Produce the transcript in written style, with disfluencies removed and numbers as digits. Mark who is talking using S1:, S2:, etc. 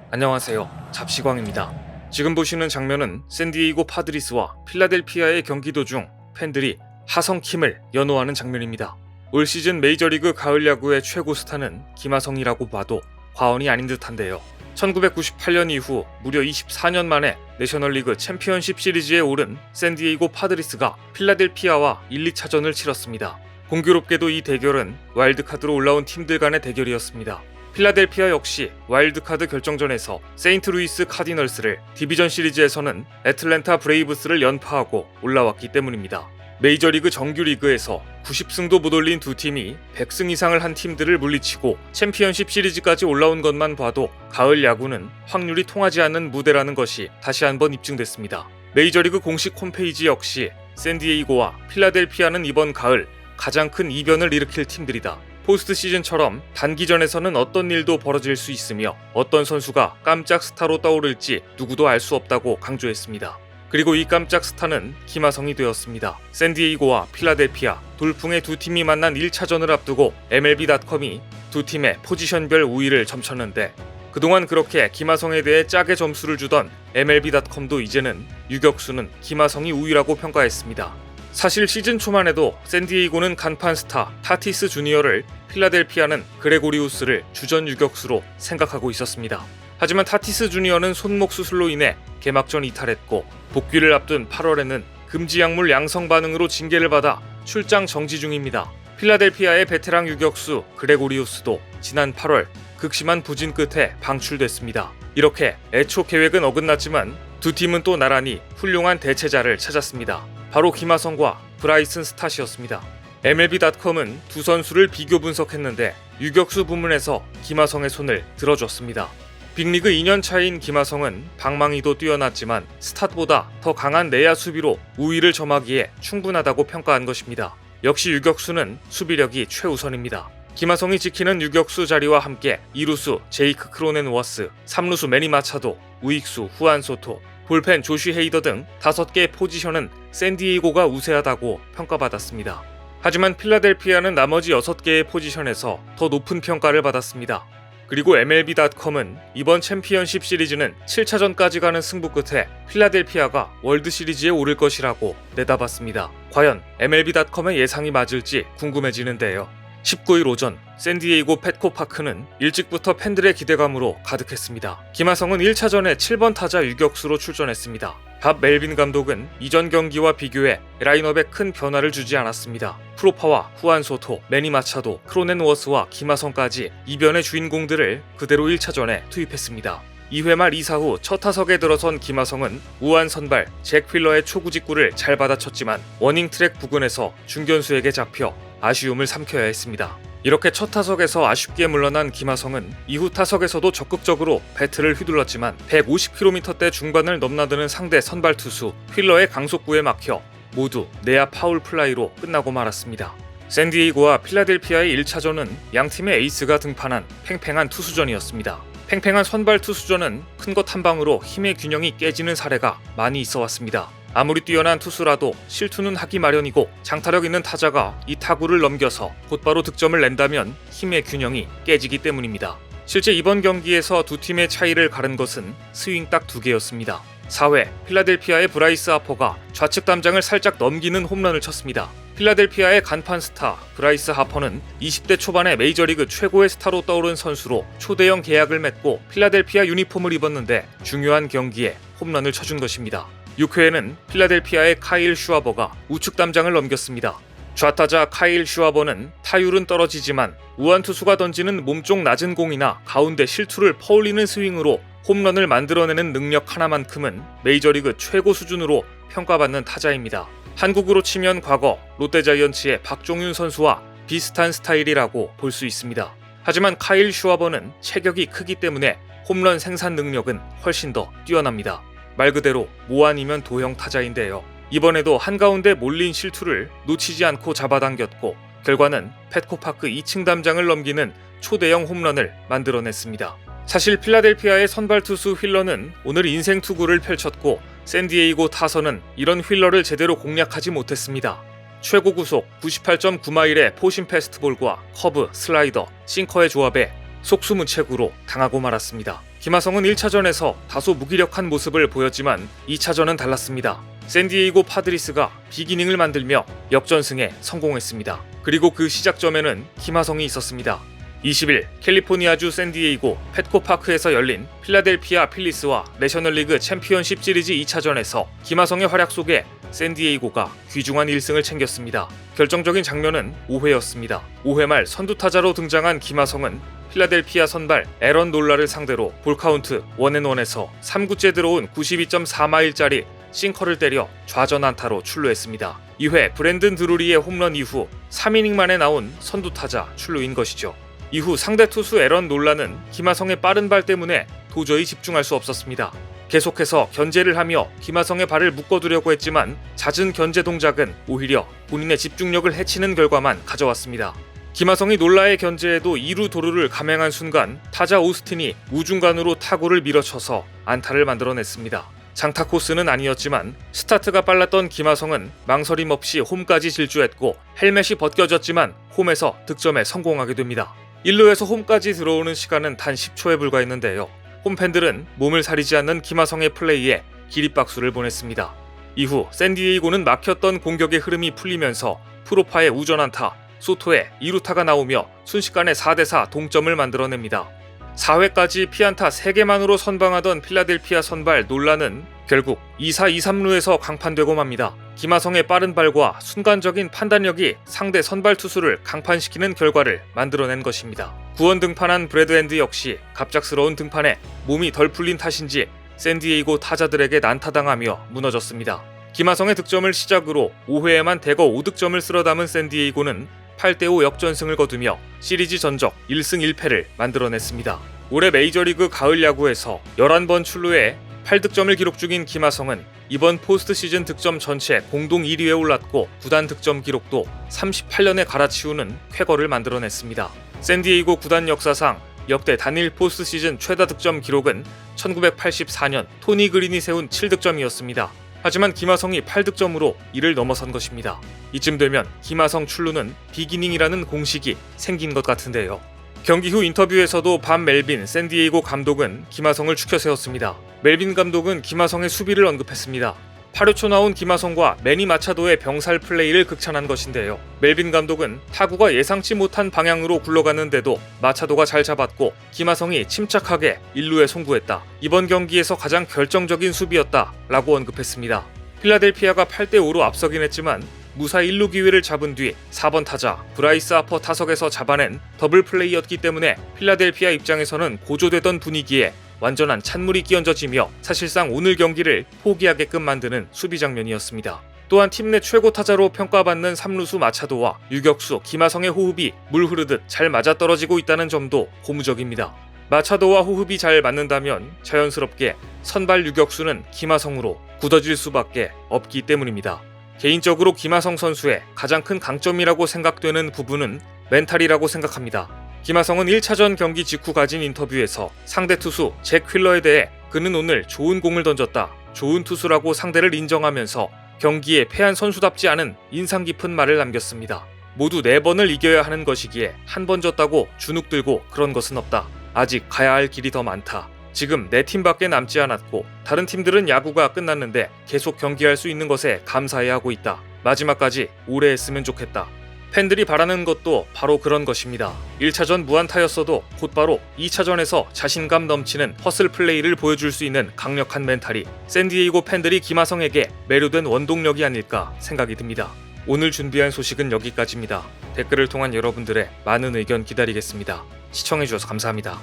S1: 안녕하세요. 잡시광입니다. 지금 보시는 장면은 샌디에이고 파드리스와 필라델피아의 경기 도중 팬들이 하성킴을 연호하는 장면입니다. 올 시즌 메이저리그 가을 야구의 최고 스타는 김하성이라고 봐도 과언이 아닌 듯한데요. 1998년 이후 무려 24년 만에 내셔널리그 챔피언십 시리즈에 오른 샌디에이고 파드리스가 필라델피아와 1, 2차전을 치렀습니다. 공교롭게도 이 대결은 와일드카드로 올라온 팀들 간의 대결이었습니다. 필라델피아 역시 와일드카드 결정전에서 세인트루이스 카디널스를, 디비전 시리즈에서는 애틀랜타 브레이브스를 연파하고 올라왔기 때문입니다. 메이저리그 정규리그에서 90승도 못 올린 두 팀이 100승 이상을 한 팀들을 물리치고 챔피언십 시리즈까지 올라온 것만 봐도 가을 야구는 확률이 통하지 않는 무대라는 것이 다시 한번 입증됐습니다. 메이저리그 공식 홈페이지 역시 샌디에이고와 필라델피아는 이번 가을 가장 큰 이변을 일으킬 팀들이다. 포스트 시즌처럼 단기전에서는 어떤 일도 벌어질 수 있으며 어떤 선수가 깜짝 스타로 떠오를지 누구도 알 수 없다고 강조했습니다. 그리고 이 깜짝 스타는 김하성이 되었습니다. 샌디에이고와 필라델피아, 돌풍의 두 팀이 만난 1차전을 앞두고 MLB.com이 두 팀의 포지션별 우위를 점쳤는데, 그동안 그렇게 김하성에 대해 짜게 점수를 주던 MLB.com도 이제는 유격수는 김하성이 우위라고 평가했습니다. 사실 시즌 초만 해도 샌디에이고는 간판 스타 타티스 주니어를, 필라델피아는 그레고리우스를 주전 유격수로 생각하고 있었습니다. 하지만 타티스 주니어는 손목 수술로 인해 개막전 이탈했고, 복귀를 앞둔 8월에는 금지 약물 양성 반응으로 징계를 받아 출장 정지 중입니다. 필라델피아의 베테랑 유격수 그레고리우스도 지난 8월 극심한 부진 끝에 방출됐습니다. 이렇게 애초 계획은 어긋났지만 두 팀은 또 나란히 훌륭한 대체자를 찾았습니다. 바로 김하성과 브라이슨 스탓이었습니다. MLB.com은 두 선수를 비교 분석했는데 유격수 부문에서 김하성의 손을 들어줬습니다. 빅리그 2년 차인 김하성은 방망이도 뛰어났지만 스탯보다 더 강한 내야 수비로 우위를 점하기에 충분하다고 평가한 것입니다. 역시 유격수는 수비력이 최우선입니다. 김하성이 지키는 유격수 자리와 함께 2루수 제이크 크로넨워스, 3루수 매니 마차도, 우익수 후안 소토, 볼펜 조쉬 헤이더 등 5개의 포지션은 샌디에이고가 우세하다고 평가받았습니다. 하지만 필라델피아는 나머지 6개의 포지션에서 더 높은 평가를 받았습니다. 그리고 MLB.com은 이번 챔피언십 시리즈는 7차전까지 가는 승부 끝에 필라델피아가 월드 시리즈에 오를 것이라고 내다봤습니다. 과연 MLB.com의 예상이 맞을지 궁금해지는데요. 19일 오전 샌디에이고 펫코파크는 일찍부터 팬들의 기대감으로 가득했습니다. 김하성은 1차전에 7번 타자 유격수로 출전했습니다. 밥 멜빈 감독은 이전 경기와 비교해 라인업에 큰 변화를 주지 않았습니다. 프로파와 후안 소토, 매니 마차도, 크로넨워스와 김하성까지 이변의 주인공들을 그대로 1차전에 투입했습니다. 2회 말 2사 후 첫 타석에 들어선 김하성은 우한 선발 잭 휠러의 초구 직구를 잘 받아쳤지만 워닝 트랙 부근에서 중견수에게 잡혀 아쉬움을 삼켜야 했습니다. 이렇게 첫 타석에서 아쉽게 물러난 김하성은 이후 타석에서도 적극적으로 배트를 휘둘렀지만 150km대 중반을 넘나드는 상대 선발 투수 휠러의 강속구에 막혀 모두 내야 파울 플라이로 끝나고 말았습니다. 샌디에이고와 필라델피아의 1차전은 양팀의 에이스가 등판한 팽팽한 투수전이었습니다. 팽팽한 선발 투수전은 큰 것 한 방으로 힘의 균형이 깨지는 사례가 많이 있어 왔습니다. 아무리 뛰어난 투수라도 실투는 하기 마련이고 장타력 있는 타자가 이 타구를 넘겨서 곧바로 득점을 낸다면 힘의 균형이 깨지기 때문입니다. 실제 이번 경기에서 두 팀의 차이를 가른 것은 스윙 딱 2개였습니다. 4회 필라델피아의 브라이스 하퍼가 좌측 담장을 살짝 넘기는 홈런을 쳤습니다. 필라델피아의 간판 스타 브라이스 하퍼는 20대 초반에 메이저리그 최고의 스타로 떠오른 선수로 초대형 계약을 맺고 필라델피아 유니폼을 입었는데 중요한 경기에 홈런을 쳐준 것입니다. 6회에는 필라델피아의 카일 슈와버가 우측 담장을 넘겼습니다. 좌타자 카일 슈와버는 타율은 떨어지지만 우한 투수가 던지는 몸쪽 낮은 공이나 가운데 실투를 퍼올리는 스윙으로 홈런을 만들어내는 능력 하나만큼은 메이저리그 최고 수준으로 평가받는 타자입니다. 한국으로 치면 과거 롯데자이언츠의 박종윤 선수와 비슷한 스타일이라고 볼 수 있습니다. 하지만 카일 슈와버는 체격이 크기 때문에 홈런 생산 능력은 훨씬 더 뛰어납니다. 말 그대로 모 아니면 도형 타자인데요. 이번에도 한가운데 몰린 실투를 놓치지 않고 잡아당겼고 결과는 펫코파크 2층 담장을 넘기는 초대형 홈런을 만들어냈습니다. 사실 필라델피아의 선발 투수 휠러는 오늘 인생 투구를 펼쳤고 샌디에이고 타선은 이런 휠러를 제대로 공략하지 못했습니다. 최고 구속 98.9마일의 포심 패스트볼과 커브, 슬라이더, 싱커의 조합에 속수무책으로 당하고 말았습니다. 김하성은 1차전에서 다소 무기력한 모습을 보였지만 2차전은 달랐습니다. 샌디에이고 파드리스가 비기닝을 만들며 역전승에 성공했습니다. 그리고 그 시작점에는 김하성이 있었습니다. 20일 캘리포니아주 샌디에이고 펫코파크에서 열린 필라델피아 필리스와 내셔널리그 챔피언십 시리즈 2차전에서 김하성의 활약 속에 샌디에이고가 귀중한 1승을 챙겼습니다. 결정적인 장면은 5회였습니다. 5회 말 선두타자로 등장한 김하성은 필라델피아 선발 에런 놀라를 상대로 볼카운트 1&1에서 3구째 들어온 92.4마일짜리 싱커를 때려 좌전 안타로 출루했습니다. 2회 브랜든 드루리의 홈런 이후 3이닝 만에 나온 선두타자 출루인 것이죠. 이후 상대 투수 에런 놀라는 김하성의 빠른 발 때문에 도저히 집중할 수 없었습니다. 계속해서 견제를 하며 김하성의 발을 묶어두려고 했지만 잦은 견제 동작은 오히려 본인의 집중력을 해치는 결과만 가져왔습니다. 김하성이 놀라의 견제에도 2루 도루를 감행한 순간 타자 오스틴이 우중간으로 타구를 밀어쳐서 안타를 만들어냈습니다. 장타 코스는 아니었지만 스타트가 빨랐던 김하성은 망설임 없이 홈까지 질주했고 헬멧이 벗겨졌지만 홈에서 득점에 성공하게 됩니다. 1루에서 홈까지 들어오는 시간은 단 10초에 불과했는데요. 홈팬들은 몸을 사리지 않는 김하성의 플레이에 기립박수를 보냈습니다. 이후 샌디에이고는 막혔던 공격의 흐름이 풀리면서 프로파의 우전안타, 소토의 2루타가 나오며 순식간에 4대4 동점을 만들어냅니다. 4회까지 피안타 3개만으로 선방하던 필라델피아 선발 놀라는 결국 2사 2-3루에서 강판되고 맙니다. 김하성의 빠른 발과 순간적인 판단력이 상대 선발 투수를 강판시키는 결과를 만들어낸 것입니다. 구원 등판한 브래드 핸드 역시 갑작스러운 등판에 몸이 덜 풀린 탓인지 샌디에이고 타자들에게 난타당하며 무너졌습니다. 김하성의 득점을 시작으로 5회에만 대거 5득점을 쓸어담은 샌디에이고는 8대5 역전승을 거두며 시리즈 전적 1승 1패를 만들어냈습니다. 올해 메이저리그 가을 야구에서 11번 출루에 8득점을 기록 중인 김하성은 이번 포스트 시즌 득점 전체 공동 1위에 올랐고 구단 득점 기록도 38년에 갈아치우는 쾌거를 만들어냈습니다. 샌디에이고 구단 역사상 역대 단일 포스트 시즌 최다 득점 기록은 1984년 토니 그린이 세운 7득점이었습니다. 하지만 김하성이 8득점으로 이를 넘어선 것입니다. 이쯤 되면 김하성 출루는 비기닝이라는 공식이 생긴 것 같은데요. 경기 후 인터뷰에서도 밥 멜빈 샌디에이고 감독은 김하성을 추켜 세웠습니다. 멜빈 감독은 김하성의 수비를 언급했습니다. 8회 초 나온 김하성과 매니 마차도의 병살 플레이를 극찬한 것인데요. 멜빈 감독은 타구가 예상치 못한 방향으로 굴러갔는데도 마차도가 잘 잡았고 김하성이 침착하게 1루에 송구했다. 이번 경기에서 가장 결정적인 수비였다 라고 언급했습니다. 필라델피아가 8대5로 앞서긴 했지만 무사 1루 기회를 잡은 뒤 4번 타자 브라이스 하퍼 타석에서 잡아낸 더블 플레이였기 때문에 필라델피아 입장에서는 고조되던 분위기에 완전한 찬물이 끼얹어지며 사실상 오늘 경기를 포기하게끔 만드는 수비 장면이었습니다. 또한 팀 내 최고 타자로 평가받는 3루수 마차도와 유격수 김하성의 호흡이 물 흐르듯 잘 맞아떨어지고 있다는 점도 고무적입니다. 마차도와 호흡이 잘 맞는다면 자연스럽게 선발 유격수는 김하성으로 굳어질 수밖에 없기 때문입니다. 개인적으로 김하성 선수의 가장 큰 강점이라고 생각되는 부분은 멘탈이라고 생각합니다. 김하성은 1차전 경기 직후 가진 인터뷰에서 상대 투수 잭 휠러에 대해 그는 오늘 좋은 공을 던졌다, 좋은 투수라고 상대를 인정하면서 경기에 패한 선수답지 않은 인상 깊은 말을 남겼습니다. 모두 4번을 이겨야 하는 것이기에 한 번 졌다고 주눅 들고 그런 것은 없다. 아직 가야 할 길이 더 많다. 지금 내 팀밖에 남지 않았고 다른 팀들은 야구가 끝났는데 계속 경기할 수 있는 것에 감사해야 하고 있다. 마지막까지 오래 했으면 좋겠다. 팬들이 바라는 것도 바로 그런 것입니다. 1차전 무안타였어도 곧바로 2차전에서 자신감 넘치는 허슬 플레이를 보여줄 수 있는 강력한 멘탈이 샌디에이고 팬들이 김하성에게 매료된 원동력이 아닐까 생각이 듭니다. 오늘 준비한 소식은 여기까지입니다. 댓글을 통한 여러분들의 많은 의견 기다리겠습니다. 시청해주셔서 감사합니다.